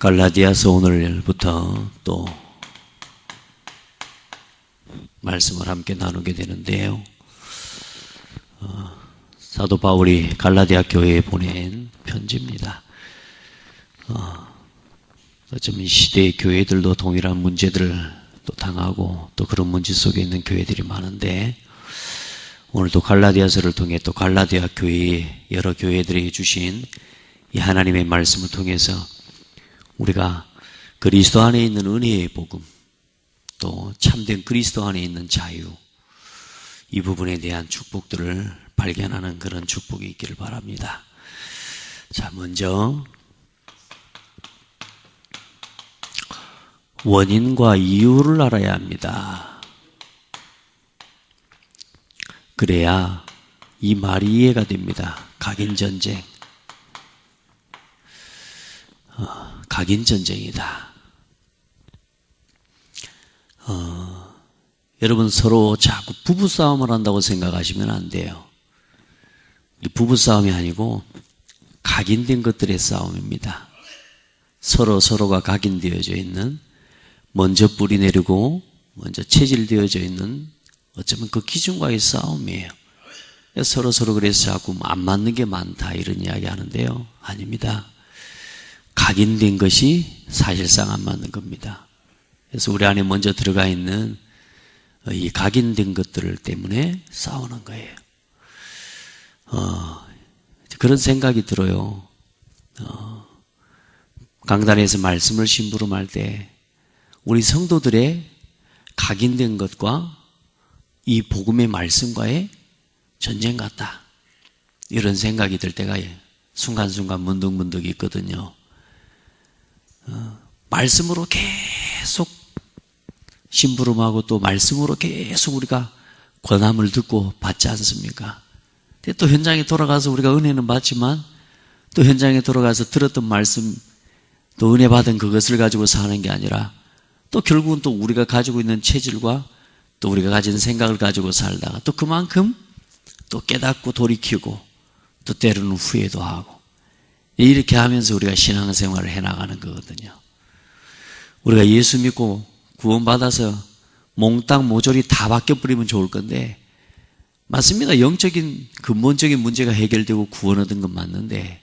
갈라디아서 오늘부터 또 말씀을 함께 나누게 되는데요. 사도 바울이 갈라디아 교회에 보낸 편지입니다. 어쩌면 이 시대의 교회들도 동일한 문제들을 또 당하고 또 그런 문제 속에 있는 교회들이 많은데, 오늘도 갈라디아서를 통해 또 갈라디아 교회의 여러 교회들이 주신 이 하나님의 말씀을 통해서 우리가 그리스도 안에 있는 은혜의 복음, 또 참된 그리스도 안에 있는 자유, 이 부분에 대한 축복들을 발견하는 그런 축복이 있기를 바랍니다. 자, 먼저 원인과 이유를 알아야 합니다. 그래야 이 말이 이해가 됩니다. 각인전쟁. 각인전쟁이다. 여러분, 서로 자꾸 부부싸움을 한다고 생각하시면 안 돼요. 부부싸움이 아니고 각인된 것들의 싸움입니다. 서로가 각인되어져 있는, 먼저 뿌리 내리고 먼저 체질되어져 있는, 어쩌면 그 기준과의 싸움이에요. 서로 그래서 자꾸 안 맞는 게 많다 이런 이야기 하는데요. 아닙니다. 각인된 것이 사실상 안 맞는 겁니다. 그래서 우리 안에 먼저 들어가 있는 이 각인된 것들 때문에 싸우는 거예요. 그런 생각이 들어요. 강단에서 말씀을 심부름할 때 우리 성도들의 각인된 것과 이 복음의 말씀과의 전쟁 같다, 이런 생각이 들 때가 순간순간 문득문득 있거든요. 말씀으로 계속 심부름하고 또 말씀으로 계속 우리가 권함을 듣고 받지 않습니까? 근데 또 현장에 돌아가서 우리가 은혜는 받지만 또 현장에 돌아가서 들었던 말씀, 또 은혜 받은 그것을 가지고 사는 게 아니라 또 결국은 또 우리가 가지고 있는 체질과 또 우리가 가진 생각을 가지고 살다가 또 그만큼 또 깨닫고 돌이키고 또 때로는 후회도 하고, 이렇게 하면서 우리가 신앙생활을 해나가는 거거든요. 우리가 예수 믿고 구원받아서 몽땅 모조리 다 바뀌어버리면 좋을 건데, 맞습니다. 영적인 근본적인 문제가 해결되고 구원 얻은 건 맞는데,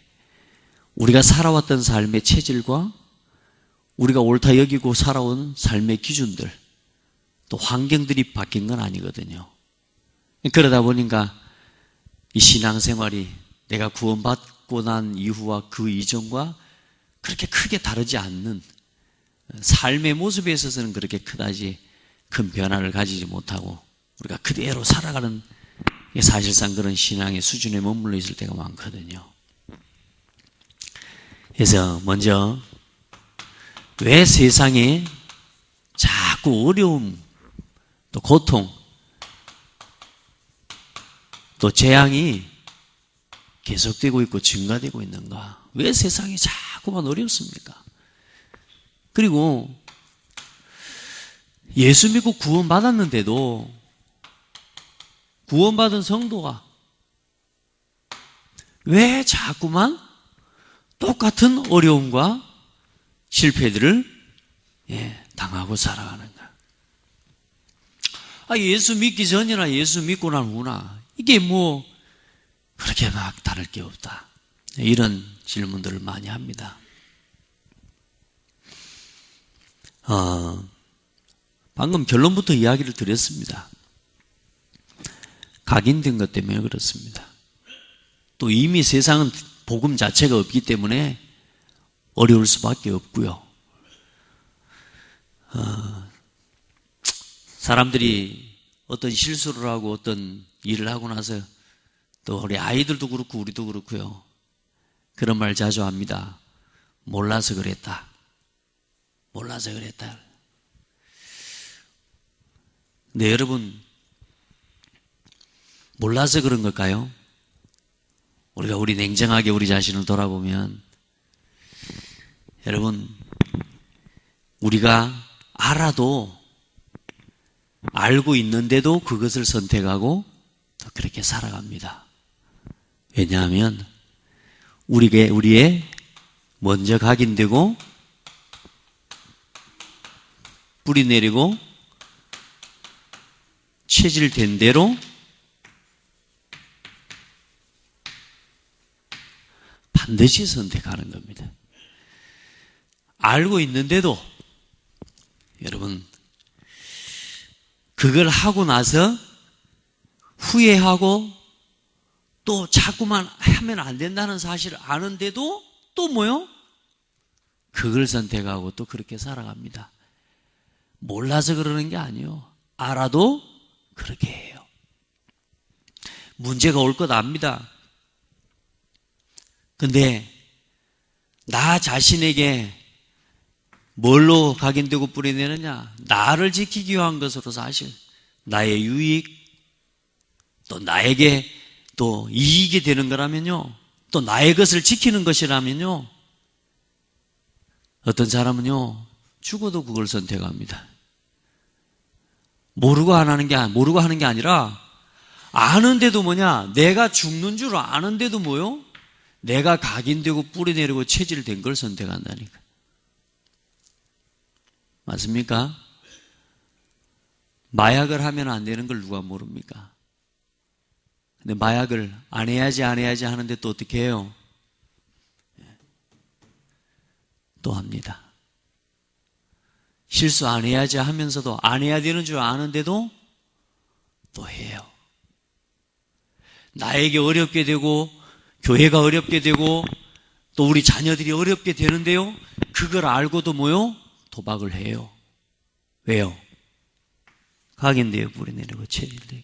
우리가 살아왔던 삶의 체질과 우리가 옳다 여기고 살아온 삶의 기준들, 또 환경들이 바뀐 건 아니거든요. 그러다 보니까 이 신앙생활이 내가 구원받고 난 이후와 그 이전과 그렇게 크게 다르지 않는, 삶의 모습에 있어서는 그렇게 그다지 큰 변화를 가지지 못하고 우리가 그대로 살아가는, 사실상 그런 신앙의 수준에 머물러 있을 때가 많거든요. 그래서 먼저 왜 세상에 자꾸 어려움, 또 고통, 또 재앙이 계속되고 있고 증가되고 있는가? 왜 세상이 자꾸만 어렵습니까? 그리고 예수 믿고 구원받았는데도 구원받은 성도가 왜 자꾸만 똑같은 어려움과 실패들을 당하고 살아가는가? 예수 믿기 전이나 예수 믿고 난 후나 이게 뭐 그렇게 막 다를 게 없다, 이런 질문들을 많이 합니다. 방금 결론부터 이야기를 드렸습니다. 각인된 것 때문에 그렇습니다. 또 이미 세상은 복음 자체가 없기 때문에 어려울 수밖에 없고요. 사람들이 어떤 실수를 하고 어떤 일을 하고 나서, 또 우리 아이들도 그렇고 우리도 그렇고요, 그런 말 자주 합니다. 몰라서 그랬다. 몰라서 그랬다. 네, 여러분, 몰라서 그런 걸까요? 우리 냉정하게 우리 자신을 돌아보면, 여러분, 우리가 알아도, 알고 있는데도 그것을 선택하고 또 그렇게 살아갑니다. 왜냐하면 우리의 먼저 각인되고 뿌리 내리고 체질된 대로 반드시 선택하는 겁니다. 알고 있는데도 여러분 그걸 하고 나서 후회하고 또 자꾸만 하면 안 된다는 사실을 아는데도 또 뭐요? 그걸 선택하고 또 그렇게 살아갑니다. 몰라서 그러는 게 아니에요. 알아도 그렇게 해요. 문제가 올 것 압니다. 근데 나 자신에게 뭘로 각인되고 뿌리내느냐? 나를 지키기 위한 것으로 사실 나의 유익 또 나에게 또 이익이 되는 거라면요, 또 나의 것을 지키는 것이라면요, 어떤 사람은요 죽어도 그걸 선택합니다. 모르고 하는 게 아니라 아는데도 뭐냐, 내가 죽는 줄 아는데도 뭐요? 내가 각인되고 뿌리내리고 체질된 걸 선택한다니까. 맞습니까? 마약을 하면 안 되는 걸 누가 모릅니까? 근데 마약을 안 해야지 하는데 또 어떻게 해요? 또 합니다. 실수 안 해야지 하면서도 안 해야 되는 줄 아는데도 또 해요. 나에게 어렵게 되고 교회가 어렵게 되고 또 우리 자녀들이 어렵게 되는데요, 그걸 알고도 뭐요? 도박을 해요. 왜요? 각인되어 뿌리내리고 체질되어.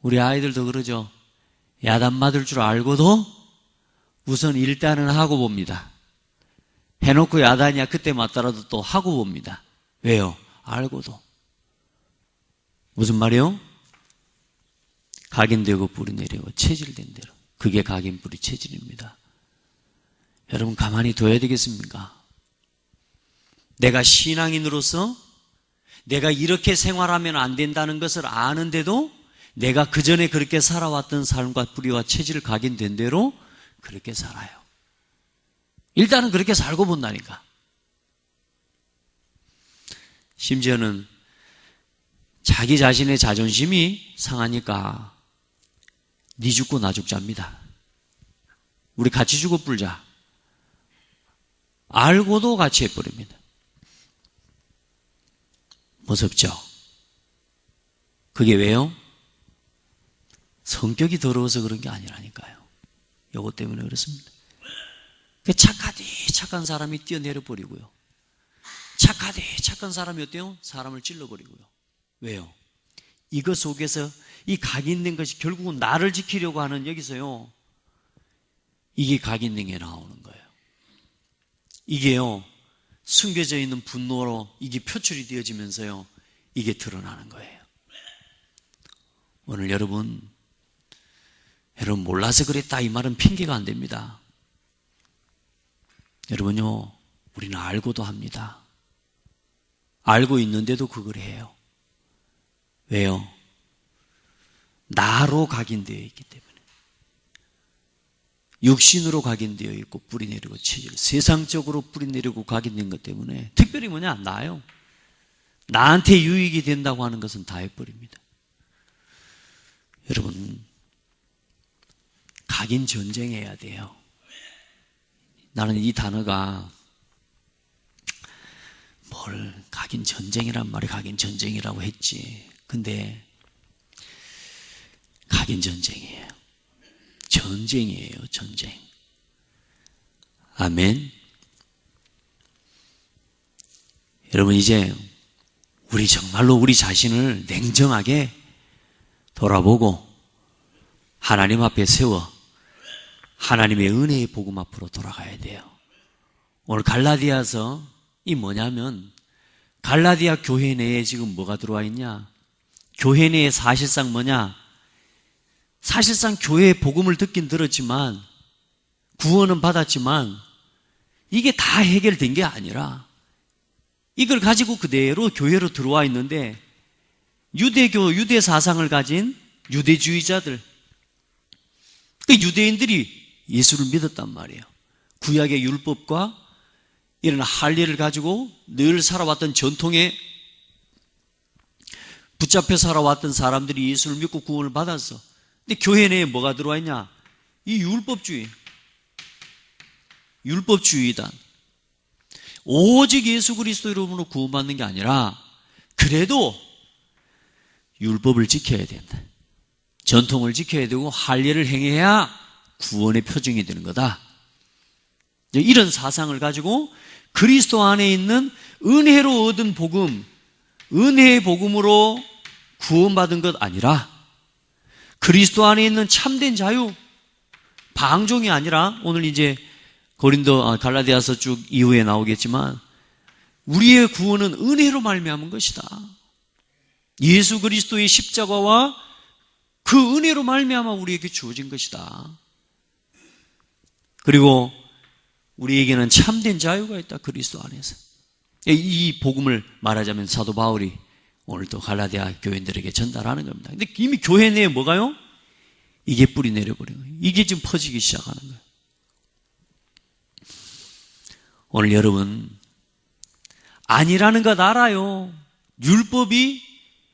우리 아이들도 그러죠. 야단 맞을 줄 알고도 우선 일단은 하고 봅니다. 해놓고 야단이야 그때 맞더라도 또 하고 봅니다. 왜요? 알고도. 무슨 말이요? 각인되고 뿌리내리고 체질된 대로. 그게 각인 뿌리 체질입니다. 여러분 가만히 둬야 되겠습니까? 내가 신앙인으로서 내가 이렇게 생활하면 안 된다는 것을 아는데도 내가 그전에 그렇게 살아왔던 삶과 뿌리와 체질을 각인된 대로 그렇게 살아요. 일단은 그렇게 살고 본다니까. 심지어는 자기 자신의 자존심이 상하니까 네 죽고 나 죽자입니다. 우리 같이 죽어 불자. 알고도 같이 해버립니다. 무섭죠? 그게 왜요? 성격이 더러워서 그런 게 아니라니까요. 요것 때문에 그렇습니다. 착하디 착한 사람이 뛰어내려 버리고요, 착하디 착한 사람이 어때요? 사람을 찔러버리고요. 왜요? 이것 속에서 이 각인된 것이 결국은 나를 지키려고 하는, 여기서요, 이게 각인된 게 나오는 거예요. 이게요, 숨겨져 있는 분노로 이게 표출이 되어지면서요, 이게 드러나는 거예요. 오늘 여러분 몰라서 그랬다 이 말은 핑계가 안 됩니다. 여러분요, 우리는 알고도 합니다. 알고 있는데도 그걸 해요. 왜요? 나로 각인되어 있기 때문에. 육신으로 각인되어 있고 뿌리내리고 체질, 세상적으로 뿌리내리고 각인된 것 때문에, 특별히 뭐냐? 나요. 나한테 유익이 된다고 하는 것은 다 해버립니다. 여러분, 각인 전쟁해야 돼요. 나는 이 단어가 뭘 각인 전쟁이란 말이 각인 전쟁이라고 했지. 근데 각인 전쟁이에요. 전쟁이에요, 전쟁. 아멘. 여러분, 이제 우리 정말로 우리 자신을 냉정하게 돌아보고 하나님 앞에 세워 하나님의 은혜의 복음 앞으로 돌아가야 돼요. 오늘 갈라디아서 이 뭐냐면, 갈라디아 교회 내에 지금 뭐가 들어와 있냐? 교회 내에 사실상 뭐냐? 사실상 교회의 복음을 듣긴 들었지만, 구원은 받았지만, 이게 다 해결된 게 아니라 이걸 가지고 그대로 교회로 들어와 있는데, 유대 사상을 가진 유대주의자들, 그 유대인들이 예수를 믿었단 말이에요. 구약의 율법과 이런 할례를 가지고 늘 살아왔던 전통에 붙잡혀 살아왔던 사람들이 예수를 믿고 구원을 받았어. 근데 교회 내에 뭐가 들어와 있냐? 이 율법주의다. 오직 예수 그리스도 이름으로 구원받는 게 아니라 그래도 율법을 지켜야 된다. 전통을 지켜야 되고 할례를 행해야 구원의 표징이 되는 거다. 이런 사상을 가지고 그리스도 안에 있는 은혜로 얻은 복음, 은혜의 복음으로 구원받은 것 아니라 그리스도 안에 있는 참된 자유, 방종이 아니라 오늘 이제 갈라디아서 쭉 이후에 나오겠지만 우리의 구원은 은혜로 말미암은 것이다. 예수 그리스도의 십자가와 그 은혜로 말미암아 우리에게 주어진 것이다. 그리고 우리에게는 참된 자유가 있다. 그리스도 안에서. 이 복음을 말하자면 사도 바울이 오늘 또 갈라디아 교인들에게 전달하는 겁니다. 근데 이미 교회 내에 뭐가요? 이게 뿌리 내려버린 거예요. 이게 지금 퍼지기 시작하는 거예요. 오늘 여러분, 아니라는 것 알아요. 율법이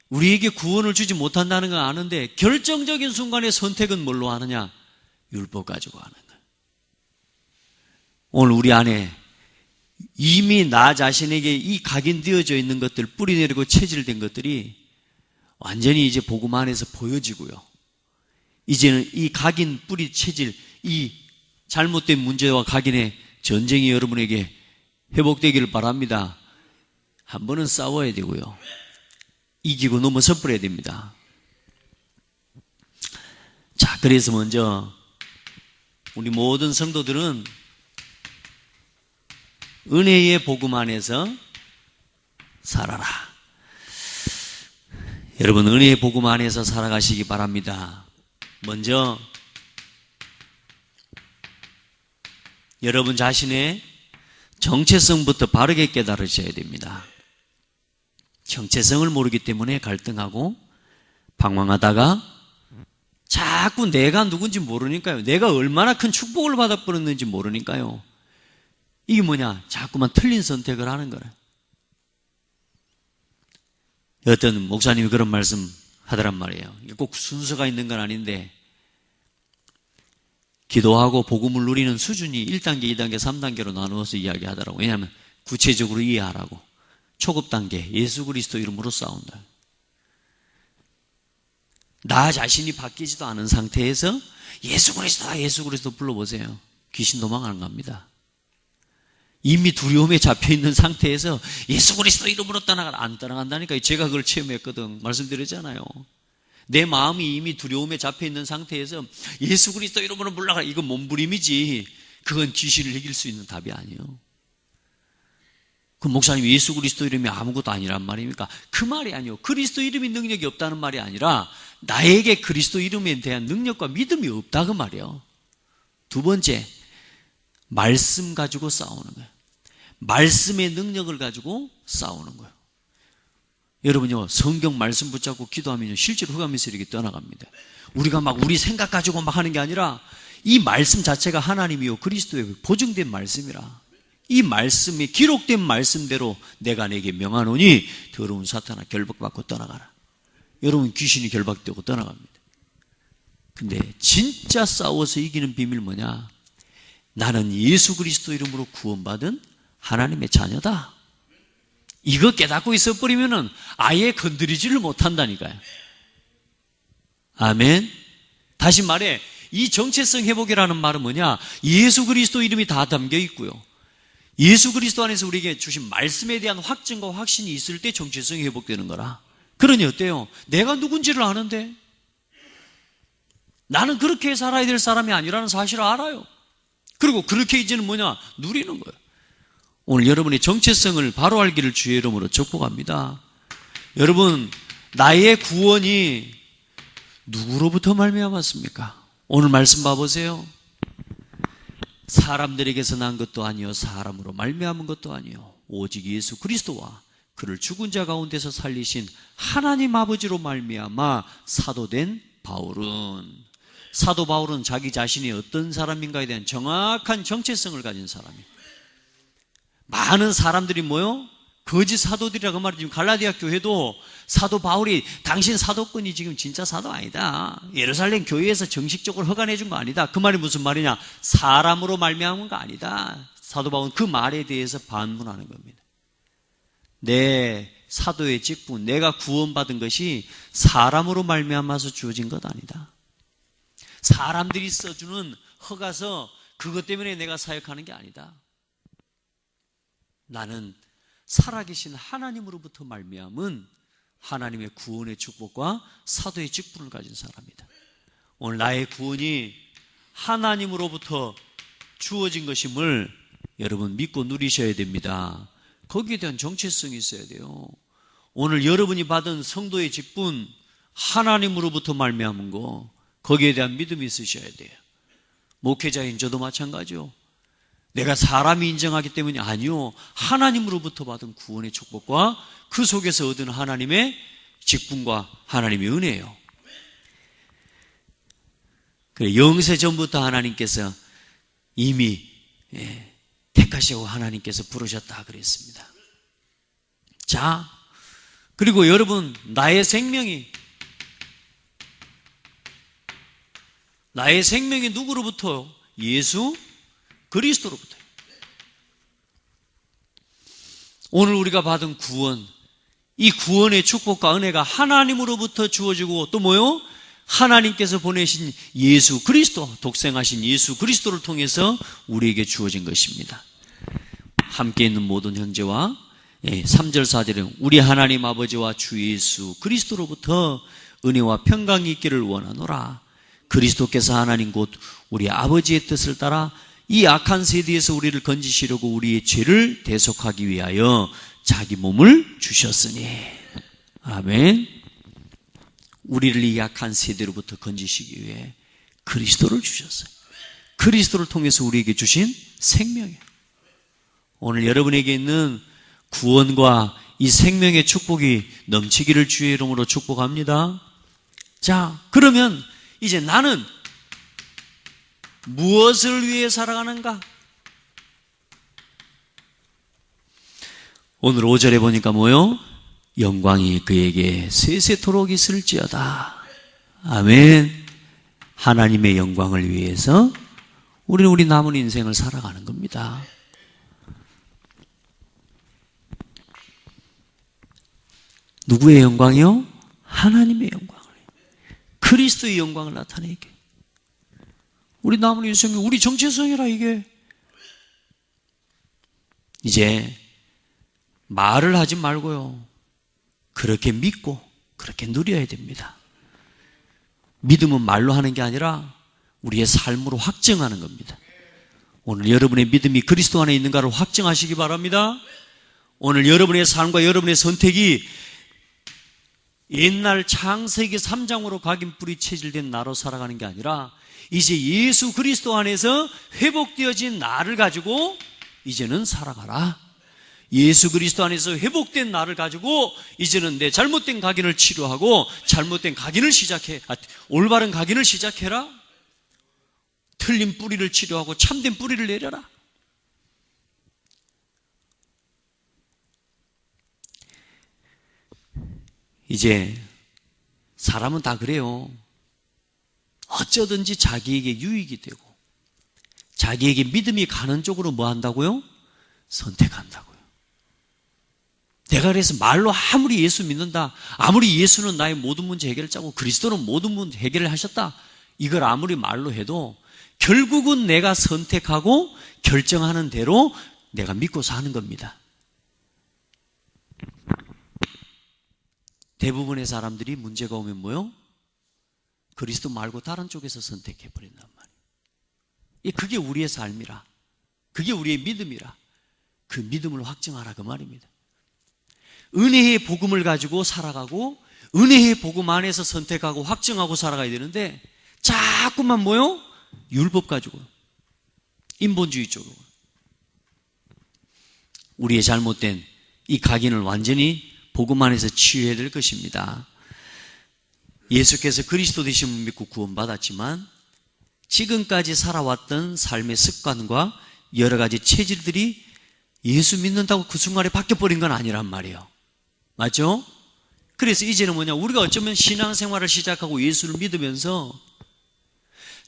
우리에게 구원을 주지 못한다는 건 아는데 결정적인 순간의 선택은 뭘로 하느냐? 율법 가지고 하는 거예요. 오늘 우리 안에 이미 나 자신에게 이 각인되어져 있는 것들, 뿌리내리고 체질된 것들이 완전히 이제 복음 안에서 보여지고요. 이제는 이 각인, 뿌리, 체질, 이 잘못된 문제와 각인의 전쟁이 여러분에게 회복되기를 바랍니다. 한 번은 싸워야 되고요. 이기고 넘어서 버려야 됩니다. 자, 그래서 먼저 우리 모든 성도들은 은혜의 복음 안에서 살아라. 여러분, 은혜의 복음 안에서 살아가시기 바랍니다. 먼저 여러분 자신의 정체성부터 바르게 깨달으셔야 됩니다. 정체성을 모르기 때문에 갈등하고 방황하다가 자꾸 내가 누군지 모르니까요. 내가 얼마나 큰 축복을 받아버렸는지 모르니까요. 이게 뭐냐? 자꾸만 틀린 선택을 하는 거라. 어떤 목사님이 그런 말씀 하더란 말이에요. 꼭 순서가 있는 건 아닌데 기도하고 복음을 누리는 수준이 1단계, 2단계, 3단계로 나누어서 이야기하더라고요. 왜냐하면 구체적으로 이해하라고. 초급 단계, 예수 그리스도 이름으로 싸운다. 나 자신이 바뀌지도 않은 상태에서 예수 그리스도 불러보세요. 귀신 도망가는 겁니다. 이미 두려움에 잡혀있는 상태에서 예수 그리스도 이름으로 떠나가라. 안 떠나간다니까. 제가 그걸 체험했거든. 말씀드렸잖아요. 내 마음이 이미 두려움에 잡혀있는 상태에서 예수 그리스도 이름으로 물러가라. 이건 몸부림이지. 그건 귀신을 이길 수 있는 답이 아니에요. 그 목사님 예수 그리스도 이름이 아무것도 아니란 말입니까? 그 말이 아니에요. 그리스도 이름이 능력이 없다는 말이 아니라 나에게 그리스도 이름에 대한 능력과 믿음이 없다 그 말이에요. 두 번째, 말씀 가지고 싸우는 거예요. 말씀의 능력을 가지고 싸우는 거예요. 여러분요, 성경 말씀 붙잡고 기도하면요, 실제로 흑암의 세력이 떠나갑니다. 우리가 막 우리 생각 가지고 막 하는 게 아니라 이 말씀 자체가 하나님이요 그리스도의 보증된 말씀이라. 이 말씀이 기록된 말씀대로 내가 내게 명하노니 더러운 사탄아 결박받고 떠나가라. 여러분 귀신이 결박되고 떠나갑니다. 근데 진짜 싸워서 이기는 비밀 뭐냐? 나는 예수 그리스도 이름으로 구원받은 하나님의 자녀다. 이거 깨닫고 있어버리면은 아예 건드리지를 못한다니까요. 아멘. 다시 말해, 이 정체성 회복이라는 말은 뭐냐? 예수 그리스도 이름이 다 담겨 있고요. 예수 그리스도 안에서 우리에게 주신 말씀에 대한 확증과 확신이 있을 때 정체성이 회복되는 거라. 그러니 어때요? 내가 누군지를 아는데 나는 그렇게 살아야 될 사람이 아니라는 사실을 알아요. 그리고 그렇게 이제는 뭐냐? 누리는 거예요. 오늘 여러분의 정체성을 바로 알기를 주의 이름으로 축복합니다. 여러분, 나의 구원이 누구로부터 말미암았습니까? 오늘 말씀 봐보세요. 사람들에게서 난 것도 아니요 사람으로 말미암은 것도 아니요 오직 예수 그리스도와 그를 죽은 자 가운데서 살리신 하나님 아버지로 말미암아 사도된 사도 바울은 자기 자신이 어떤 사람인가에 대한 정확한 정체성을 가진 사람이에요. 많은 사람들이 뭐요? 거짓 사도들이라고 말이죠. 지금 갈라디아 교회도 사도 바울이 당신 사도권이 지금 진짜 사도 아니다. 예루살렘 교회에서 정식적으로 허가해 준 거 아니다. 그 말이 무슨 말이냐? 사람으로 말미암은 거 아니다. 사도 바울은 그 말에 대해서 반문하는 겁니다. 내 사도의 직분, 내가 구원받은 것이 사람으로 말미암아서 주어진 것 아니다. 사람들이 써주는 허가서 그것 때문에 내가 사역하는 게 아니다. 나는 살아계신 하나님으로부터 말미암은 하나님의 구원의 축복과 사도의 직분을 가진 사람이다. 오늘 나의 구원이 하나님으로부터 주어진 것임을 여러분 믿고 누리셔야 됩니다. 거기에 대한 정체성이 있어야 돼요. 오늘 여러분이 받은 성도의 직분, 하나님으로부터 말미암은 거, 거기에 대한 믿음이 있으셔야 돼요. 목회자인 저도 마찬가지요. 내가 사람이 인정하기 때문이 아니요, 하나님으로부터 받은 구원의 축복과 그 속에서 얻은 하나님의 직분과 하나님의 은혜예요. 그래, 영세 전부터 하나님께서 이미 택하시고 하나님께서 부르셨다 그랬습니다. 자, 그리고 여러분, 나의 생명이 누구로부터? 예수 그리스도로부터. 오늘 우리가 받은 구원, 이 구원의 축복과 은혜가 하나님으로부터 주어지고 또 뭐요? 하나님께서 보내신 예수 그리스도, 독생하신 예수 그리스도를 통해서 우리에게 주어진 것입니다. 함께 있는 모든 형제와 3절 4절에 우리 하나님 아버지와 주 예수 그리스도로부터 은혜와 평강이 있기를 원하노라. 그리스도께서 하나님 곧 우리 아버지의 뜻을 따라 이 악한 세대에서 우리를 건지시려고 우리의 죄를 대속하기 위하여 자기 몸을 주셨으니. 아멘. 우리를 이 악한 세대로부터 건지시기 위해 그리스도를 주셨어요. 그리스도를 통해서 우리에게 주신 생명이에요. 오늘 여러분에게 있는 구원과 이 생명의 축복이 넘치기를 주의 이름으로 축복합니다. 자, 그러면 이제 나는 무엇을 위해 살아가는가? 오늘 5절에 보니까 뭐요? 영광이 그에게 세세토록 있을지어다. 아멘. 하나님의 영광을 위해서 우리는 우리 남은 인생을 살아가는 겁니다. 누구의 영광이요? 하나님의 영광을, 그리스도의 영광을 나타내게. 우리 남은 인생이 우리 정체성이라. 이게 이제 말을 하지 말고요, 그렇게 믿고 그렇게 누려야 됩니다. 믿음은 말로 하는 게 아니라 우리의 삶으로 확증하는 겁니다. 오늘 여러분의 믿음이 그리스도 안에 있는가를 확증하시기 바랍니다. 오늘 여러분의 삶과 여러분의 선택이 옛날 창세기 3장으로 각인 뿌리 체질된 나로 살아가는 게 아니라 이제 예수 그리스도 안에서 회복되어진 나를 가지고 이제는 살아가라. 예수 그리스도 안에서 회복된 나를 가지고 이제는 내 잘못된 각인을 치료하고 잘못된 각인을 올바른 각인을 시작해라. 틀린 뿌리를 치료하고 참된 뿌리를 내려라. 이제 사람은 다 그래요. 어쩌든지 자기에게 유익이 되고 자기에게 믿음이 가는 쪽으로 뭐 한다고요? 선택한다고요. 내가 그래서 말로 아무리 예수 믿는다, 아무리 예수는 나의 모든 문제 해결을 짜고 그리스도는 모든 문제 해결을 하셨다, 이걸 아무리 말로 해도 결국은 내가 선택하고 결정하는 대로 내가 믿고 사는 겁니다. 대부분의 사람들이 문제가 오면 뭐요? 그리스도 말고 다른 쪽에서 선택해버린단 말이에요. 그게 우리의 삶이라, 그게 우리의 믿음이라, 그 믿음을 확증하라 그 말입니다. 은혜의 복음을 가지고 살아가고 은혜의 복음 안에서 선택하고 확증하고 살아가야 되는데 자꾸만 뭐요? 율법 가지고 인본주의 쪽으로 우리의 잘못된 이 각인을 완전히 복음 안에서 치유해야 될 것입니다. 예수께서 그리스도 되심을 믿고 구원받았지만 지금까지 살아왔던 삶의 습관과 여러 가지 체질들이 예수 믿는다고 그 순간에 바뀌어버린 건 아니란 말이에요. 맞죠? 그래서 이제는 뭐냐, 우리가 어쩌면 신앙생활을 시작하고 예수를 믿으면서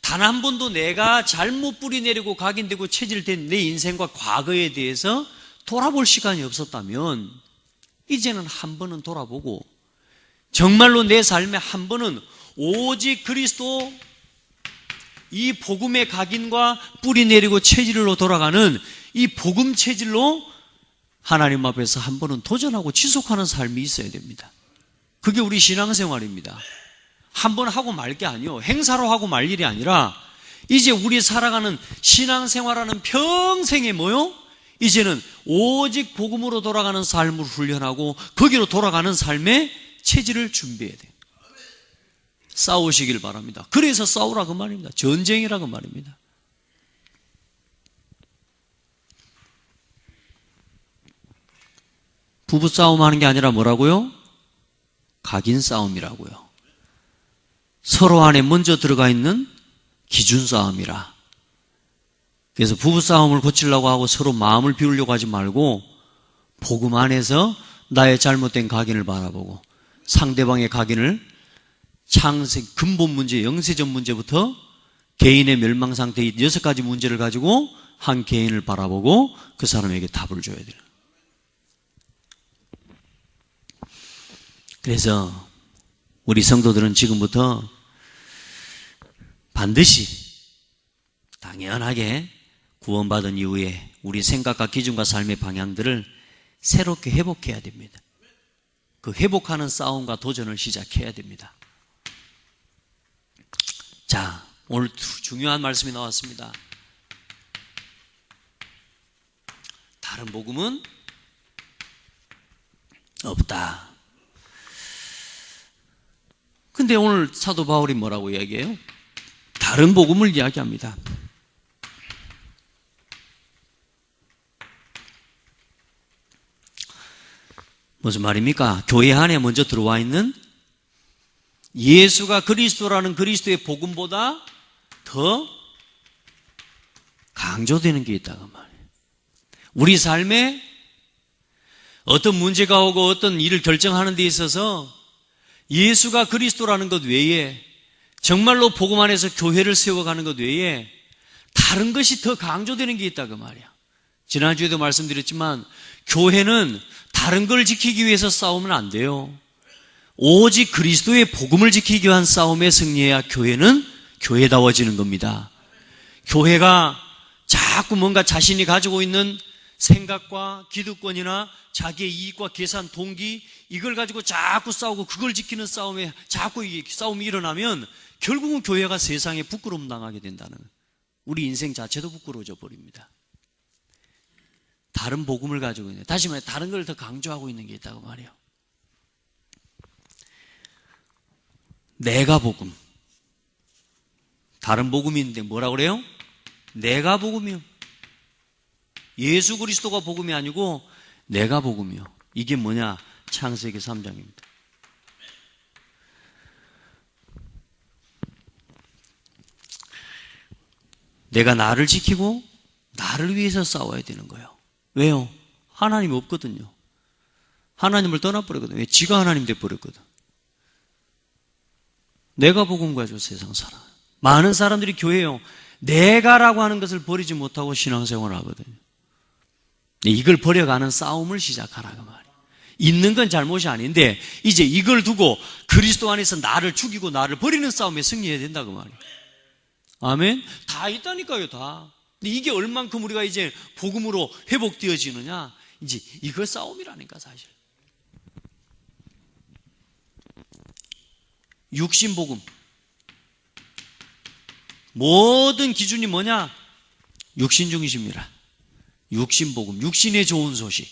단 한 번도 내가 잘못 뿌리내리고 각인되고 체질된 내 인생과 과거에 대해서 돌아볼 시간이 없었다면 이제는 한 번은 돌아보고 정말로 내 삶에 한 번은 오직 그리스도 이 복음의 각인과 뿌리내리고 체질로 돌아가는 이 복음 체질로 하나님 앞에서 한 번은 도전하고 지속하는 삶이 있어야 됩니다. 그게 우리 신앙생활입니다. 한 번 하고 말 게 아니요, 행사로 하고 말 일이 아니라 이제 우리 살아가는 신앙생활하는 평생에 뭐요? 이제는 오직 복음으로 돌아가는 삶을 훈련하고 거기로 돌아가는 삶의 체질을 준비해야 돼요. 싸우시길 바랍니다. 그래서 싸우라 그 말입니다. 전쟁이라 그 말입니다. 부부싸움 하는 게 아니라 뭐라고요? 각인 싸움이라고요. 서로 안에 먼저 들어가 있는 기준 싸움이라. 그래서 부부싸움을 고치려고 하고 서로 마음을 비우려고 하지 말고 복음 안에서 나의 잘못된 각인을 바라보고 상대방의 각인을 창세, 근본 문제, 영세전 문제부터 개인의 멸망 상태의 6가지 문제를 가지고 한 개인을 바라보고 그 사람에게 답을 줘야 돼요. 그래서 우리 성도들은 지금부터 반드시 당연하게 구원받은 이후에 우리 생각과 기준과 삶의 방향들을 새롭게 회복해야 됩니다. 그 회복하는 싸움과 도전을 시작해야 됩니다. 자, 오늘 중요한 말씀이 나왔습니다. 다른 복음은 없다. 근데 오늘 사도 바울이 뭐라고 이야기해요? 다른 복음을 이야기합니다. 무슨 말입니까? 교회 안에 먼저 들어와 있는 예수가 그리스도라는 그리스도의 복음보다 더 강조되는 게 있다고 말이에요. 우리 삶에 어떤 문제가 오고 어떤 일을 결정하는 데 있어서 예수가 그리스도라는 것 외에 정말로 복음 안에서 교회를 세워가는 것 외에 다른 것이 더 강조되는 게 있다고 말이야. 지난주에도 말씀드렸지만 교회는 다른 걸 지키기 위해서 싸우면 안 돼요. 오직 그리스도의 복음을 지키기 위한 싸움에 승리해야 교회는 교회다워지는 겁니다. 교회가 자꾸 뭔가 자신이 가지고 있는 생각과 기득권이나 자기의 이익과 계산, 동기 이걸 가지고 자꾸 싸우고 그걸 지키는 싸움에 자꾸 이 싸움이 일어나면 결국은 교회가 세상에 부끄러움 당하게 된다는, 우리 인생 자체도 부끄러워져 버립니다. 다른 복음을 가지고 있는, 다시 말해 다른 걸 더 강조하고 있는 게 있다고 말이에요. 내가 복음. 다른 복음이 있는데 뭐라 그래요? 내가 복음이요. 예수 그리스도가 복음이 아니고 내가 복음이요. 이게 뭐냐? 창세기 3장입니다. 내가 나를 지키고 나를 위해서 싸워야 되는 거예요. 왜요? 하나님이 없거든요. 하나님을 떠나버렸거든요. 왜? 지가 하나님 돼버렸거든. 내가 복음 가지고 세상 살아. 많은 사람들이 교회요, 내가라고 하는 것을 버리지 못하고 신앙생활을 하거든요. 이걸 버려가는 싸움을 시작하라 그 말이에요. 있는 건 잘못이 아닌데 이제 이걸 두고 그리스도 안에서 나를 죽이고 나를 버리는 싸움에 승리해야 된다 그 말이에요. 아멘? 다 있다니까요, 다. 근데 이게 얼만큼 우리가 이제 복음으로 회복되어지느냐, 이제 이거 싸움이라니까 사실. 육신복음. 모든 기준이 뭐냐? 육신중심이라. 육신복음, 육신의 좋은 소식,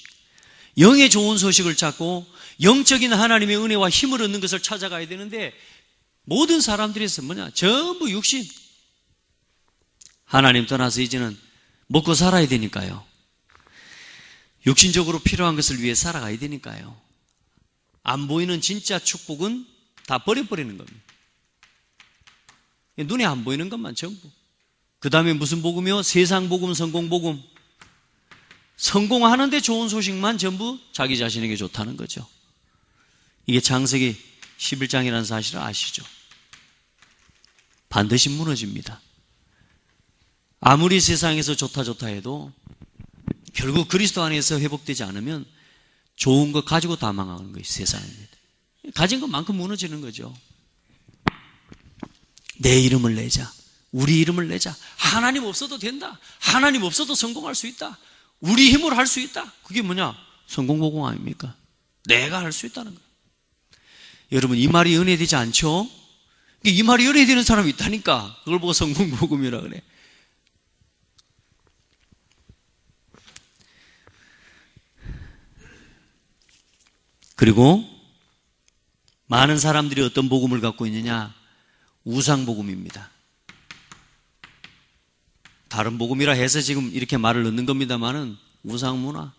영의 좋은 소식을 찾고 영적인 하나님의 은혜와 힘을 얻는 것을 찾아가야 되는데 모든 사람들에서 뭐냐? 전부 육신. 하나님 떠나서 이제는 먹고 살아야 되니까요. 육신적으로 필요한 것을 위해 살아가야 되니까요. 안 보이는 진짜 축복은 다 버려버리는 겁니다. 눈에 안 보이는 것만 전부. 그 다음에 무슨 복음이요? 세상 복음, 성공 복음. 성공하는데 좋은 소식만 전부 자기 자신에게 좋다는 거죠. 이게 창세기 11장이라는 사실을 아시죠? 반드시 무너집니다. 아무리 세상에서 좋다 해도 결국 그리스도 안에서 회복되지 않으면 좋은 거 가지고 다 망하는 거예요. 세상입니다. 가진 것만큼 무너지는 거죠. 내 이름을 내자. 우리 이름을 내자. 하나님 없어도 된다. 하나님 없어도 성공할 수 있다. 우리 힘으로 할 수 있다. 그게 뭐냐? 성공복음 아닙니까? 내가 할 수 있다는 거예요. 여러분, 이 말이 은혜되지 않죠? 이 말이 은혜되는 사람이 있다니까. 그걸 보고 성공복음이라 그래. 그리고 많은 사람들이 어떤 복음을 갖고 있느냐? 우상복음입니다. 다른 복음이라 해서 지금 이렇게 말을 넣는 겁니다만은 우상문화.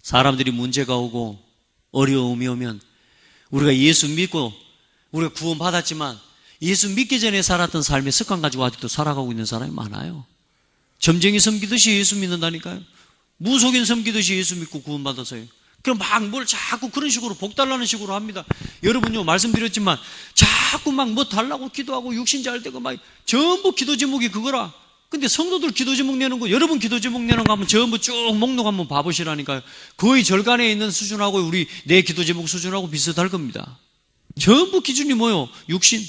사람들이 문제가 오고 어려움이 오면 우리가 예수 믿고 우리가 구원받았지만 예수 믿기 전에 살았던 삶의 습관 가지고 아직도 살아가고 있는 사람이 많아요. 점쟁이 섬기듯이 예수 믿는다니까요. 무속인 섬기듯이 예수 믿고 구원받아서요. 그럼 막 뭘 자꾸 그런 식으로 복 달라는 식으로 합니다. 여러분요, 말씀드렸지만 자꾸 막 뭐 달라고 기도하고 육신 잘 되고 막 전부 기도 제목이 그거라. 근데 성도들 기도 제목 내는 거, 여러분 기도 제목 내는 거 하면 전부 쭉 목록 한번 봐보시라니까요. 거의 절간에 있는 수준하고 우리 내 기도 제목 수준하고 비슷할 겁니다. 전부 기준이 뭐요? 육신,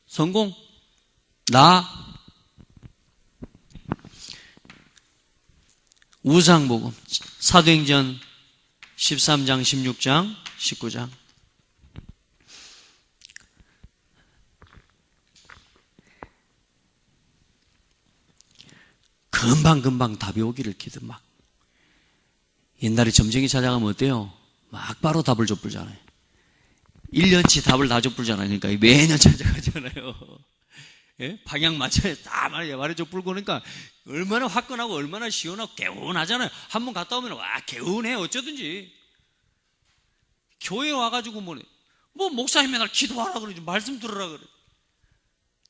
성공, 나, 우상복음. 사도행전 13장, 16장, 19장. 금방 답이 오기를 기도 막. 옛날에 점쟁이 찾아가면 어때요? 막 바로 답을 줬불잖아요. 1년치 답을 다 줬불잖아요. 그러니까 매년 찾아가잖아요. 예? 방향 맞춰야 다 말해줘 불고 그러니까 얼마나 화끈하고 얼마나 시원하고 개운하잖아요. 한 번 갔다 오면 와 개운해 어쩌든지. 교회 와가지고 뭐 목사님 맨날 기도하라 그러지 말씀 들으라 그래.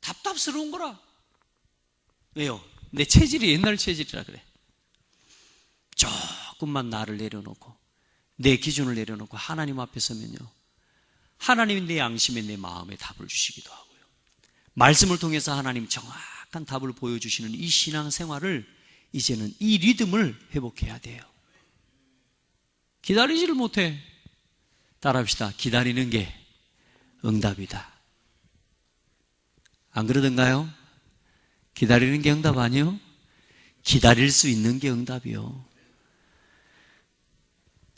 답답스러운 거라. 왜요? 내 체질이 옛날 체질이라 그래. 조금만 나를 내려놓고 내 기준을 내려놓고 하나님 앞에 서면요, 하나님이 내 양심에 내 마음에 답을 주시기도 하고요, 말씀을 통해서 하나님 정확한 답을 보여주시는 이 신앙생활을 이제는 이 리듬을 회복해야 돼요. 기다리지를 못해. 따라합시다. 기다리는 게 응답이다. 안 그러던가요? 기다리는 게 응답 아니요? 기다릴 수 있는 게 응답이요.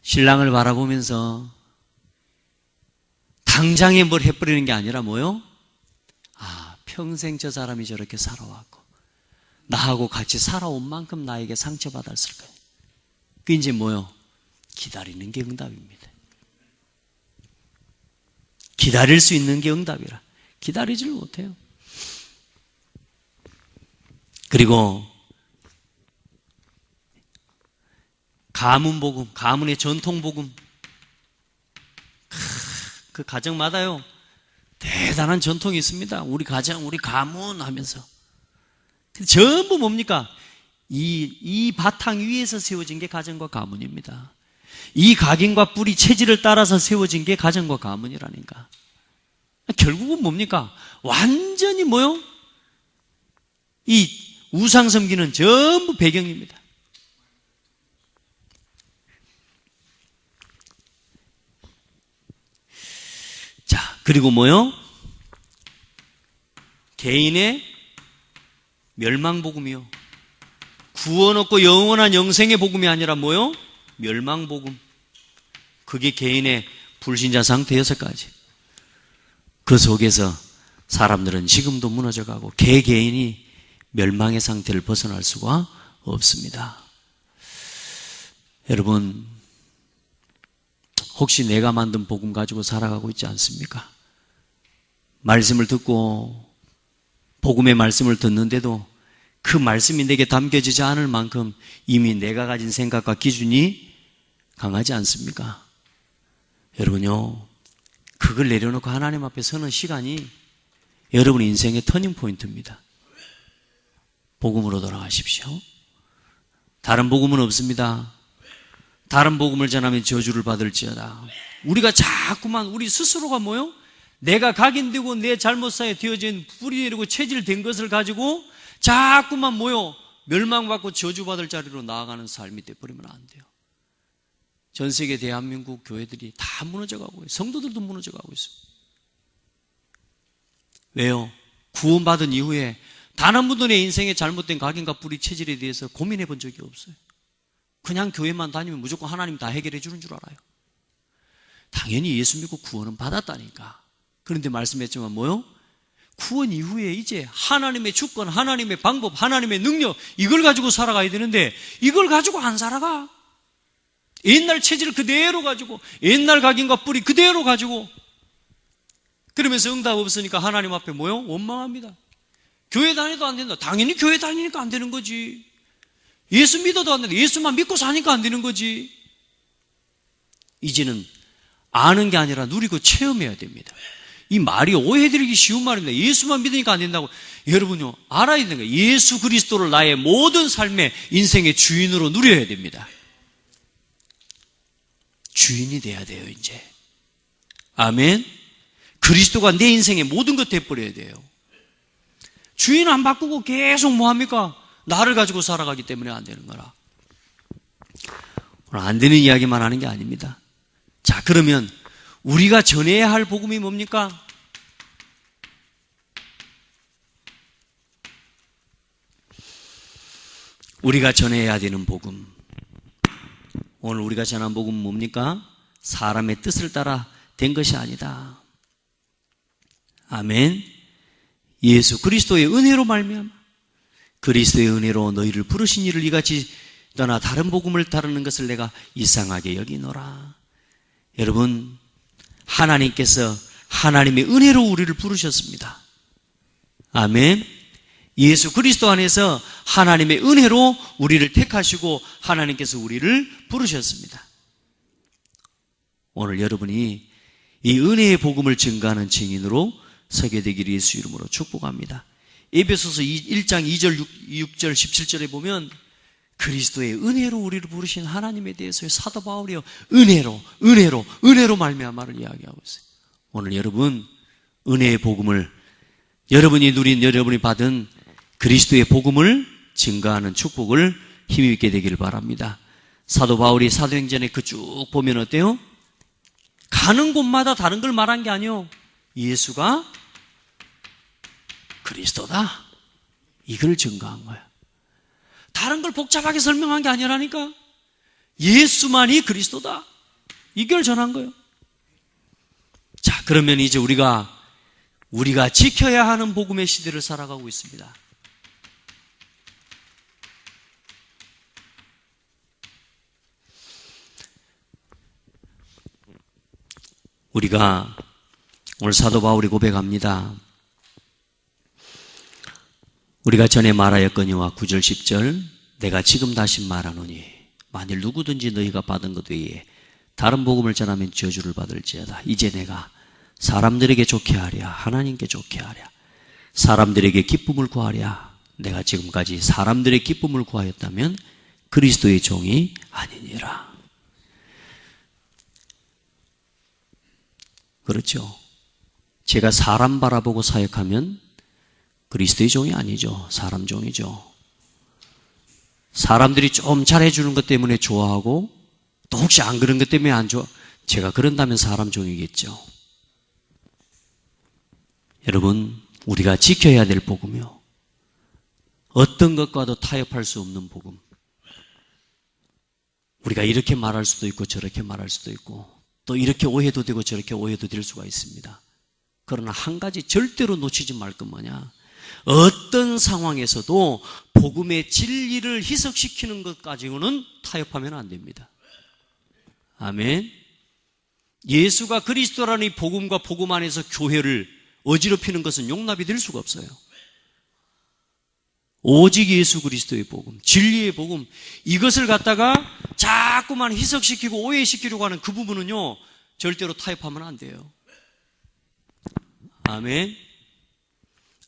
신랑을 바라보면서 당장에 뭘 해버리는 게 아니라 뭐요? 아, 평생 저 사람이 저렇게 살아왔고 나하고 같이 살아온 만큼 나에게 상처받았을 거예요. 그게 이제 뭐요? 기다리는 게 응답입니다. 기다릴 수 있는 게 응답이라. 기다리지를 못해요. 그리고 가문복음, 가문의 전통복음. 그 가정마다요 대단한 전통이 있습니다. 우리 가정, 우리 가문 하면서. 전부 뭡니까? 이 바탕 위에서 세워진 게 가정과 가문입니다. 이 각인과 뿌리 체질을 따라서 세워진 게 가정과 가문이라니까. 결국은 뭡니까? 완전히 뭐요? 이 우상 섬기는 전부 배경입니다. 자, 그리고 뭐요? 개인의 멸망복음이요. 구원 얻고 영원한 영생의 복음이 아니라 뭐요? 멸망복음. 그게 개인의 불신자 상태 6가지. 그 속에서 사람들은 지금도 무너져가고 개개인이 멸망의 상태를 벗어날 수가 없습니다. 여러분, 혹시 내가 만든 복음 가지고 살아가고 있지 않습니까? 말씀을 듣고 복음의 말씀을 듣는데도 그 말씀이 내게 담겨지지 않을 만큼 이미 내가 가진 생각과 기준이 강하지 않습니까? 여러분요, 그걸 내려놓고 하나님 앞에 서는 시간이 여러분 인생의 터닝 포인트입니다. 복음으로 돌아가십시오. 다른 복음은 없습니다. 다른 복음을 전하면 저주를 받을지어다. 우리가 자꾸만 우리 스스로가 뭐요? 내가 각인되고 내 잘못 사이에 되어진 뿌리 내리고 체질된 것을 가지고 자꾸만 뭐요? 멸망받고 저주받을 자리로 나아가는 삶이 되어버리면 안 돼요. 전 세계 대한민국 교회들이 다 무너져가고 있어요. 성도들도 무너져가고 있습니다. 왜요? 구원받은 이후에 단 한 번도 내 인생에 잘못된 각인과 뿌리 체질에 대해서 고민해 본 적이 없어요. 그냥 교회만 다니면 무조건 하나님 다 해결해 주는 줄 알아요. 당연히 예수 믿고 구원은 받았다니까. 그런데 말씀했지만 뭐요? 구원 이후에 이제 하나님의 주권, 하나님의 방법, 하나님의 능력 이걸 가지고 살아가야 되는데 이걸 가지고 안 살아가. 옛날 체질 그대로 가지고 옛날 각인과 뿌리 그대로 가지고 그러면서 응답 없으니까 하나님 앞에 뭐요? 원망합니다. 교회 다녀도 안 된다. 당연히 교회 다니니까 안 되는 거지. 예수 믿어도 안 된다. 예수만 믿고 사니까 안 되는 거지. 이제는 아는 게 아니라 누리고 체험해야 됩니다. 이 말이 오해드리기 쉬운 말입니다. 예수만 믿으니까 안 된다고. 여러분요, 알아야 되는 거예요. 예수 그리스도를 나의 모든 삶의 인생의 주인으로 누려야 됩니다. 주인이 돼야 돼요, 이제. 아멘. 그리스도가 내 인생의 모든 것 돼버려야 돼요. 주인 안 바꾸고 계속 뭐합니까? 나를 가지고 살아가기 때문에 안 되는 거라. 오늘 안 되는 이야기만 하는 게 아닙니다. 자, 그러면 우리가 전해야 할 복음이 뭡니까? 우리가 전해야 되는 복음. 오늘 우리가 전한 복음은 뭡니까? 사람의 뜻을 따라 된 것이 아니다. 아멘. 예수 그리스도의 은혜로 말미암아 그리스도의 은혜로 너희를 부르신 이를 이같이 떠나 다른 복음을 따르는 것을 내가 이상하게 여기노라. 여러분, 하나님께서 하나님의 은혜로 우리를 부르셨습니다. 아멘. 예수 그리스도 안에서 하나님의 은혜로 우리를 택하시고 하나님께서 우리를 부르셨습니다. 오늘 여러분이 이 은혜의 복음을 증거하는 증인으로 서게 되기를 예수 이름으로 축복합니다. 에베소서 1장 2절, 6절, 17절에 보면 그리스도의 은혜로 우리를 부르신 하나님에 대해서 사도 바울이요 은혜로 말미암아를 이야기하고 있어요. 오늘 여러분 은혜의 복음을 여러분이 누린 여러분이 받은 그리스도의 복음을 증거하는 축복을 힘있게 되기를 바랍니다. 사도 바울이 사도행전에 그 쭉 보면 어때요? 가는 곳마다 다른 걸 말한 게 아니요. 예수가 그리스도다. 이걸 증거한 거야. 다른 걸 복잡하게 설명한 게 아니라니까. 예수만이 그리스도다. 이걸 전한 거예요. 자, 그러면 이제 우리가 지켜야 하는 복음의 시대를 살아가고 있습니다. 우리가 오늘 사도 바울이 고백합니다. 우리가 전에 말하였거니와 9절 10절 내가 지금 다시 말하노니 만일 누구든지 너희가 받은 것 외에 다른 복음을 전하면 저주를 받을지어다. 이제 내가 사람들에게 좋게 하랴 하나님께 좋게 하랴 사람들에게 기쁨을 구하랴. 내가 지금까지 사람들의 기쁨을 구하였다면 그리스도의 종이 아니니라. 그렇죠. 제가 사람 바라보고 사역하면 그리스도의 종이 아니죠. 사람 종이죠. 사람들이 좀 잘해주는 것 때문에 좋아하고 또 혹시 안 그런 것 때문에 안 좋아. 제가 그런다면 사람 종이겠죠. 여러분, 우리가 지켜야 될 복음이요. 어떤 것과도 타협할 수 없는 복음. 우리가 이렇게 말할 수도 있고 저렇게 말할 수도 있고 또 이렇게 오해도 되고 저렇게 오해도 될 수가 있습니다. 그러나 한 가지 절대로 놓치지 말 것 뭐냐. 어떤 상황에서도 복음의 진리를 희석시키는 것 가지고는 타협하면 안 됩니다. 아멘. 예수가 그리스도라는 이 복음과 복음 안에서 교회를 어지럽히는 것은 용납이 될 수가 없어요. 오직 예수 그리스도의 복음, 진리의 복음, 이것을 갖다가 자꾸만 희석시키고 오해시키려고 하는 그 부분은요, 절대로 타협하면 안 돼요. 아멘.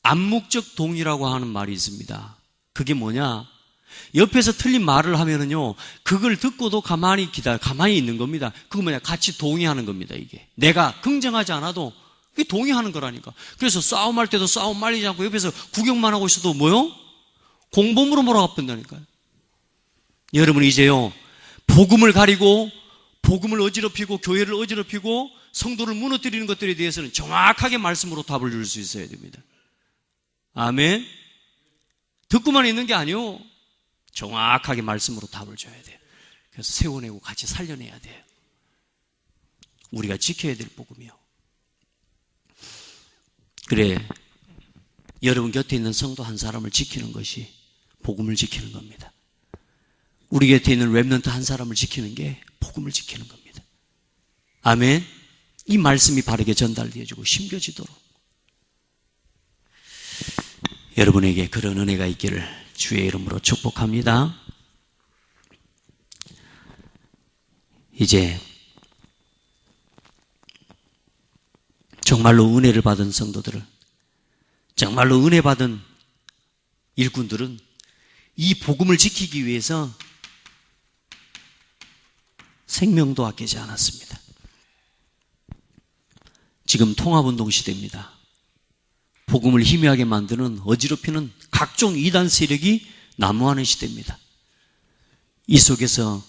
암묵적 동의라고 하는 말이 있습니다. 그게 뭐냐? 옆에서 틀린 말을 하면은요, 그걸 듣고도 가만히 있는 겁니다. 그거 뭐냐? 같이 동의하는 겁니다, 이게. 내가 긍정하지 않아도 그게 동의하는 거라니까. 그래서 싸움할 때도 싸움 말리지 않고 옆에서 구경만 하고 있어도 뭐요? 공범으로 몰아가 본다니까요. 여러분, 이제요, 복음을 가리고, 복음을 어지럽히고, 교회를 어지럽히고, 성도를 무너뜨리는 것들에 대해서는 정확하게 말씀으로 답을 줄 수 있어야 됩니다. 아멘. 듣고만 있는 게 아니요, 정확하게 말씀으로 답을 줘야 돼요. 그래서 세워내고 같이 살려내야 돼요. 우리가 지켜야 될 복음이요. 그래, 여러분 곁에 있는 성도 한 사람을 지키는 것이 복음을 지키는 겁니다. 우리 곁에 있는 렘넌트 한 사람을 지키는 게 복음을 지키는 겁니다. 아멘. 이 말씀이 바르게 전달되어지고 심겨지도록 여러분에게 그런 은혜가 있기를 주의 이름으로 축복합니다. 이제 정말로 은혜를 받은 성도들은, 정말로 은혜 받은 일꾼들은 이 복음을 지키기 위해서 생명도 아끼지 않았습니다. 지금 통합운동 시대입니다. 복음을 희미하게 만드는, 어지럽히는 각종 이단 세력이 난무하는 시대입니다. 이 속에서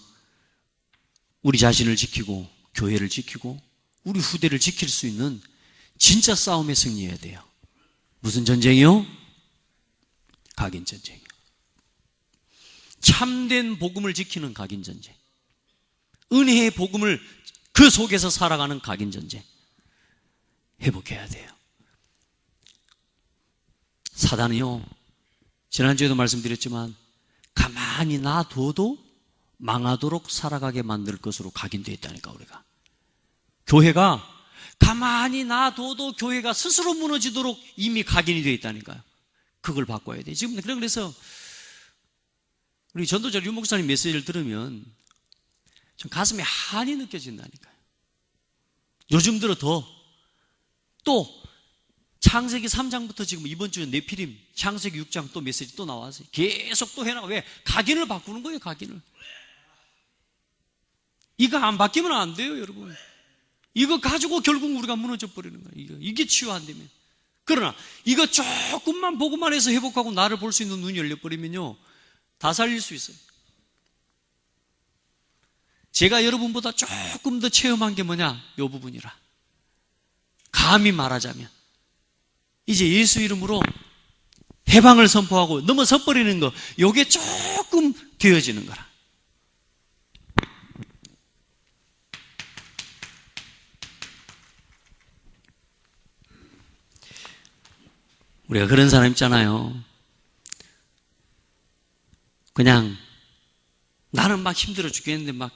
우리 자신을 지키고 교회를 지키고 우리 후대를 지킬 수 있는 진짜 싸움에 승리해야 돼요. 무슨 전쟁이요? 각인 전쟁이요. 참된 복음을 지키는 각인 전쟁. 은혜의 복음을 그 속에서 살아가는 각인 전쟁. 회복해야 돼요. 사단이요, 지난주에도 말씀드렸지만 가만히 놔둬도 망하도록 살아가게 만들 것으로 각인되어 있다니까. 우리가 교회가 가만히 놔둬도 교회가 스스로 무너지도록 이미 각인이 되어 있다니까요. 그걸 바꿔야 돼요. 지금 그래서 우리 전도자 류 목사님 메시지를 들으면 좀 가슴에 한이 느껴진다니까요. 요즘 들어 또 창세기 3장부터 지금 이번 주에 네피림, 창세기 6장 또 메시지 또 나와서 계속 또 해나가. 왜? 각인을 바꾸는 거예요, 각인을. 이거 안 바뀌면 안 돼요, 여러분. 이거 가지고 결국 우리가 무너져 버리는 거예요. 이게 치유 안 되면. 그러나 이거 조금만 보고만 해서 회복하고 나를 볼 수 있는 눈이 열려버리면요, 다 살릴 수 있어요. 제가 여러분보다 조금 더 체험한 게 뭐냐? 이 부분이라. 감히 말하자면 이제 예수 이름으로 해방을 선포하고 넘어서 버리는 거, 요게 조금 되어지는 거라. 우리가 그런 사람 있잖아요. 그냥 나는 막 힘들어 죽겠는데 막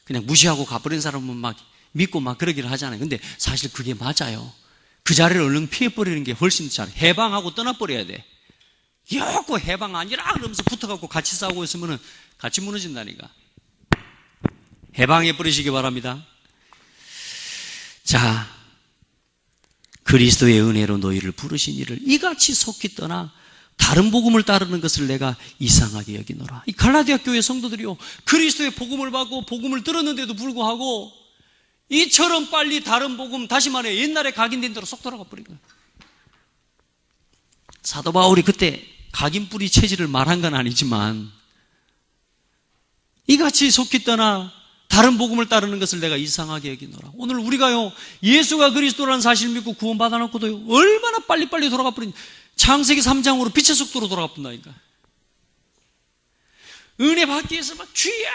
그냥 무시하고 가버린 사람은 막 믿고 막 그러기를 하잖아요. 근데 사실 그게 맞아요. 그 자리를 얼른 피해버리는 게 훨씬 잘. 해방하고 떠나버려야 돼. 여고 해방 아니라 그러면서 붙어갖고 같이 싸우고 있으면 같이 무너진다니까. 해방해버리시기 바랍니다. 자, 그리스도의 은혜로 너희를 부르신 이를 이같이 속히 떠나 다른 복음을 따르는 것을 내가 이상하게 여기노라. 이 갈라디아 교회 성도들이요, 그리스도의 복음을 받고 복음을 들었는데도 불구하고 이처럼 빨리 다른 복음, 다시 말해 옛날에 각인된 대로 쏙 돌아가 버린 거예요. 사도 바울이 그때 각인뿌리 체질을 말한 건 아니지만 이같이 속히 떠나 다른 복음을 따르는 것을 내가 이상하게 여기노라. 오늘 우리가요, 예수가 그리스도라는 사실을 믿고 구원받아 놓고도요, 얼마나 빨리빨리 돌아가 버린, 창세기 3장으로 빛의 속도로 돌아가 본다니까. 은혜 받기 위해서 막 주야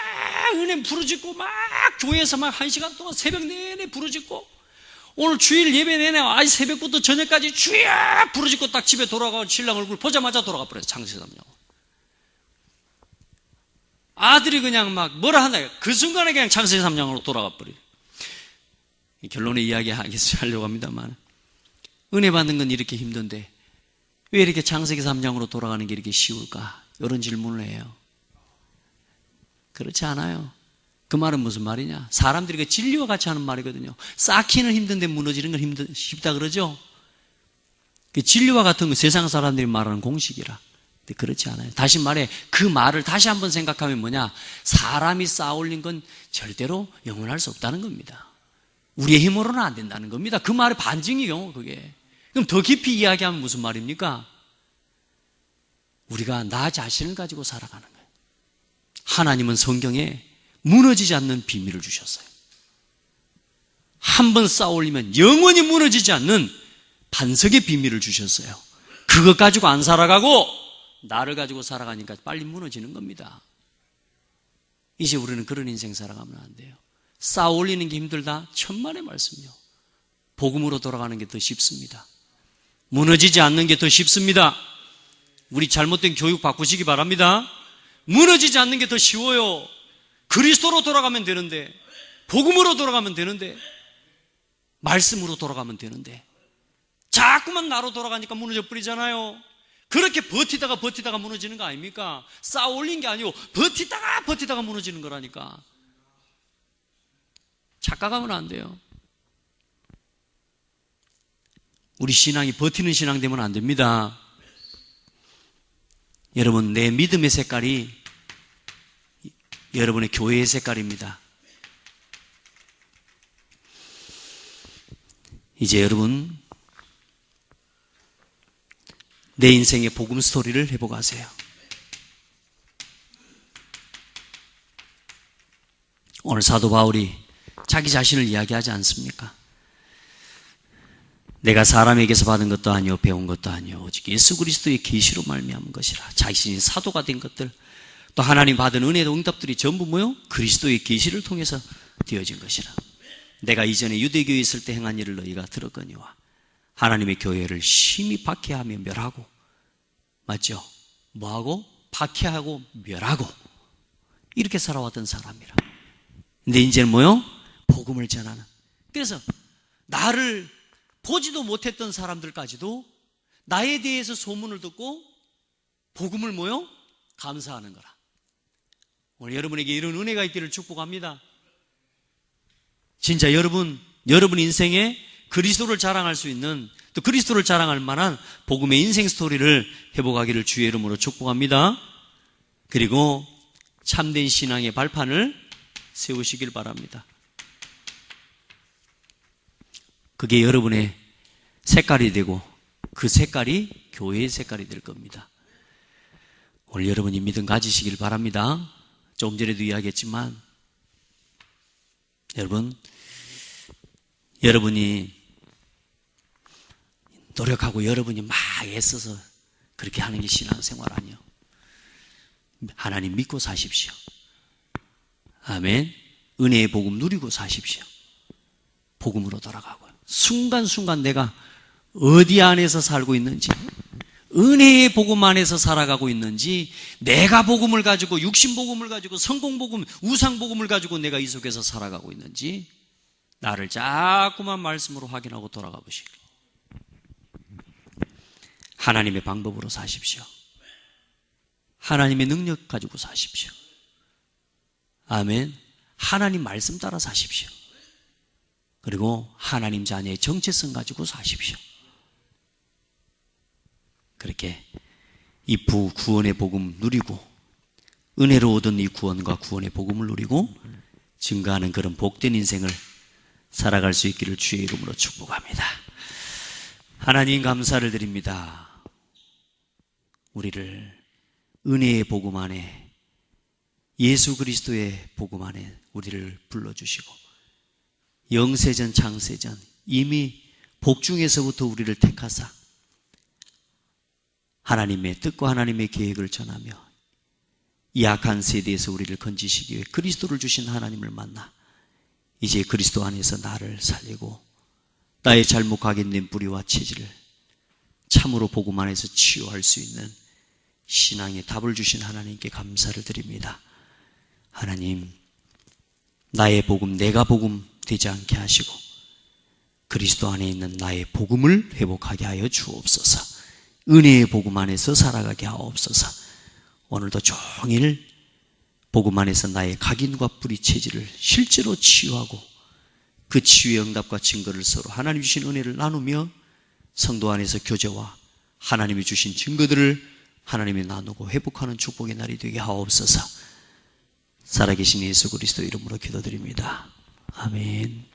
은혜 부르짖고 막 교회에서 막 1시간 동안 새벽 내내 부르짖고, 오늘 주일 예배 내내 아직 새벽부터 저녁까지 주야 부르짖고 딱 집에 돌아가고 신랑 얼굴 보자마자 돌아가 버렸어요. 창세기 3장. 아들이 그냥 막 뭐라 한다. 그 순간에 그냥 창세기 3장으로 돌아가 버려요. 결론의 이야기 하려고 합니다만, 은혜 받는 건 이렇게 힘든데 왜 이렇게 창세기 3장으로 돌아가는 게 이렇게 쉬울까? 이런 질문을 해요. 그렇지 않아요. 그 말은 무슨 말이냐? 사람들이 그 진리와 같이 하는 말이거든요. 쌓기는 힘든데 무너지는 건 쉽다 그러죠? 그 진리와 같은 거 세상 사람들이 말하는 공식이라. 근데 그렇지 않아요. 다시 말해, 그 말을 다시 한번 생각하면 뭐냐? 사람이 쌓아 올린 건 절대로 영원할 수 없다는 겁니다. 우리의 힘으로는 안 된다는 겁니다. 그 말의 반증이요, 그게. 그럼 더 깊이 이야기하면 무슨 말입니까? 우리가 나 자신을 가지고 살아가는 거예요. 하나님은 성경에 무너지지 않는 비밀을 주셨어요. 한 번 쌓아 올리면 영원히 무너지지 않는 반석의 비밀을 주셨어요. 그것 가지고 안 살아가고 나를 가지고 살아가니까 빨리 무너지는 겁니다. 이제 우리는 그런 인생 살아가면 안 돼요. 쌓아 올리는 게 힘들다? 천만의 말씀이요. 복음으로 돌아가는 게 더 쉽습니다. 무너지지 않는 게 더 쉽습니다. 우리 잘못된 교육 바꾸시기 바랍니다. 무너지지 않는 게 더 쉬워요. 그리스도로 돌아가면 되는데, 복음으로 돌아가면 되는데, 말씀으로 돌아가면 되는데, 자꾸만 나로 돌아가니까 무너져 버리잖아요. 그렇게 버티다가 무너지는 거 아닙니까? 쌓아 올린 게 아니고 버티다가 무너지는 거라니까. 착각하면 안 돼요. 우리 신앙이 버티는 신앙 되면 안 됩니다. 여러분, 내 믿음의 색깔이 여러분의 교회의 색깔입니다. 이제 여러분, 내 인생의 복음 스토리를 해보고 하세요. 오늘 사도 바울이 자기 자신을 이야기하지 않습니까? 내가 사람에게서 받은 것도 아니요 배운 것도 아니요 오직 예수 그리스도의 계시로 말미암은 것이라. 자신이 사도가 된 것들, 또 하나님 받은 은혜의 응답들이 전부 뭐요? 그리스도의 계시를 통해서 되어진 것이라. 내가 이전에 유대교에 있을 때 행한 일을 너희가 들었거니와 하나님의 교회를 심히 박해하며 멸하고, 맞죠? 뭐하고? 박해하고 멸하고 이렇게 살아왔던 사람이라. 근데 이제는 뭐요? 복음을 전하는. 그래서 나를 보지도 못했던 사람들까지도 나에 대해서 소문을 듣고 복음을 뭐요? 감사하는 거라. 오늘 여러분에게 이런 은혜가 있기를 축복합니다. 진짜 여러분 인생에 그리스도를 자랑할 수 있는, 또 그리스도를 자랑할 만한 복음의 인생 스토리를 회복하기를 주의 이름으로 축복합니다. 그리고 참된 신앙의 발판을 세우시길 바랍니다. 그게 여러분의 색깔이 되고 그 색깔이 교회의 색깔이 될 겁니다. 오늘 여러분이 믿음 가지시길 바랍니다. 조금 전에도 이야기했지만 여러분이 노력하고 여러분이 막 애써서 그렇게 하는 게 신앙생활 아니에요. 하나님 믿고 사십시오. 아멘. 은혜의 복음 누리고 사십시오. 복음으로 돌아가고요. 순간순간 내가 어디 안에서 살고 있는지, 은혜의 복음 안에서 살아가고 있는지, 내가 복음을 가지고, 육신 복음을 가지고, 성공 복음, 우상 복음을 가지고 내가 이 속에서 살아가고 있는지, 나를 자꾸만 말씀으로 확인하고 돌아가 보시고, 하나님의 방법으로 사십시오. 하나님의 능력 가지고 사십시오. 아멘. 하나님 말씀 따라 사십시오. 그리고 하나님 자녀의 정체성 가지고 사십시오. 그렇게 이 구원의 복음 누리고, 은혜로 얻은 이 구원과 구원의 복음을 누리고 증거하는 그런 복된 인생을 살아갈 수 있기를 주의 이름으로 축복합니다. 하나님 감사를 드립니다. 우리를 은혜의 복음 안에, 예수 그리스도의 복음 안에 우리를 불러주시고, 영세전 창세전 이미 복중에서부터 우리를 택하사 하나님의 뜻과 하나님의 계획을 전하며 이 악한 세대에서 우리를 건지시기 위해 그리스도를 주신 하나님을 만나 이제 그리스도 안에서 나를 살리고 나의 잘못 각인된 뿌리와 체질을 참으로 복음 안에서 치유할 수 있는 신앙의 답을 주신 하나님께 감사를 드립니다. 하나님, 나의 복음, 내가 복음 되지 않게 하시고 그리스도 안에 있는 나의 복음을 회복하게 하여 주옵소서. 은혜의 복음 안에서 살아가게 하옵소서. 오늘도 종일 복음 안에서 나의 각인과 뿌리 체질을 실제로 치유하고 그 치유의 응답과 증거를 서로 하나님 주신 은혜를 나누며 성도 안에서 교제와 하나님이 주신 증거들을 하나님이 나누고 회복하는 축복의 날이 되게 하옵소서. 살아계신 예수 그리스도 이름으로 기도드립니다. 아멘.